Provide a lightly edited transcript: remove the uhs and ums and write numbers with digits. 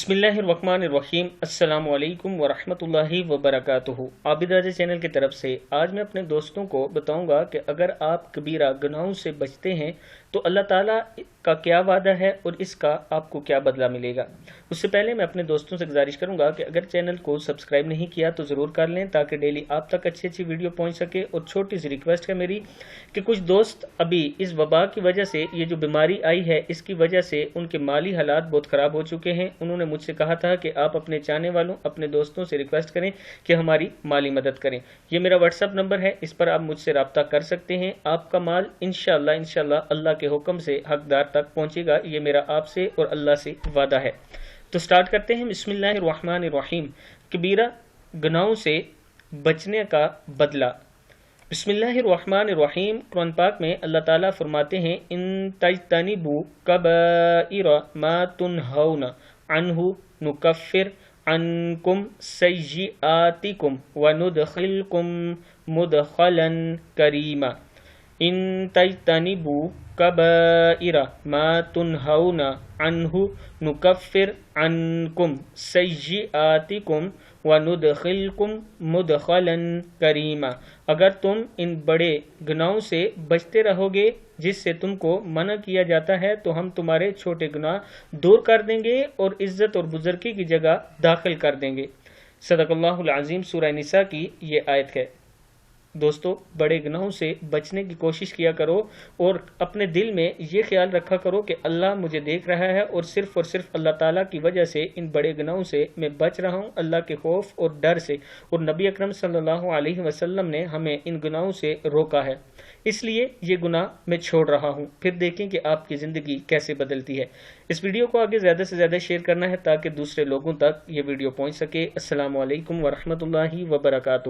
बिस्मिल्लाहिर्रहमानिर्रहीम अस्सलामु अलैकुम वरहमतुल्लाहि वबरकातुहू। आबिद चैनल की तरफ से आज मैं अपने दोस्तों को बताऊंगा कि अगर आप कबीरा गुनाहों से बचते हैं तो अल्लाह ताला का क्या वादा है और इसका आपको क्या बदला मिलेगा। उससे पहले मैं अपने दोस्तों से गुजारिश करूंगा कि अगर चैनल को सब्सक्राइब नहीं किया तो ज़रूर कर लें ताकि डेली आप तक अच्छी अच्छी वीडियो पहुंच सके। और छोटी सी रिक्वेस्ट है मेरी कि कुछ दोस्त अभी इस वबा की वजह से, ये जो बीमारी आई है इसकी वजह से उनके माली हालात बहुत ख़राब हो चुके हैं। उन्होंने मुझसे कहा था कि आप अपने चाहने वालों, अपने दोस्तों से रिक्वेस्ट करें कि हमारी माली मदद करें। ये मेरा व्हाट्सअप नंबर है, इस पर आप मुझसे रब्ता कर सकते हैं। आपका माल इंशाअल्लाह अल्लाह के हुक्म से हकदार तक पहुंचेगा, ये मेरा आपसे और अल्लाह से वादा है। तो स्टार्ट करते हैं। बिस्मिल्लाहिर्रहमानिर्रहीम। कबीरा गुनाहों से बचने का बदला। बिस्मिल्लाहिर्रहमानिर्रहीम। कुरान पाक में अल्लाह ताला फरमाते हैं, इन तजतनिबू कबाइरा मा तुनहौना अन्हु नुकफ्फिर अन्कुम सय्यिआतिकुम व नुदखिलकुम मुदखलन करीमा। इन तजतनिबू कबाइरा मा तुनहौना अन्हु नुकफ्फिर अन्कुम सय्यिआतिकुम व नुदखिलकुम मुदखलन करीमा। अगर तुम इन बड़े गुनाहों से बचते रहोगे जिससे तुमको मना किया जाता है तो हम तुम्हारे छोटे गुनाह दूर कर देंगे और इज्जत और बुजुर्गी की जगह दाखिल कर देंगे। सदक़ल्लाहुल अज़ीम। सूरह निसा की ये आयत है। दोस्तों, बड़े गुनाहों से बचने की कोशिश किया करो और अपने दिल में ये ख्याल रखा करो कि अल्लाह मुझे देख रहा है और सिर्फ अल्लाह ताला की वजह से इन बड़े गुनाहों से मैं बच रहा हूँ, अल्लाह के खौफ और डर से। और नबी अकरम सल्लल्लाहु अलैहि वसल्लम ने हमें इन गुनाहों से रोका है, इसलिए ये गुनाह मैं छोड़ रहा हूँ। फिर देखें कि आपकी ज़िंदगी कैसे बदलती है। इस वीडियो को आगे ज़्यादा से ज़्यादा शेयर करना है ताकि दूसरे लोगों तक ये वीडियो पहुँच सके। अस्सलामु अलैकुम वरहमतुल्लाहि वबरकातुहू।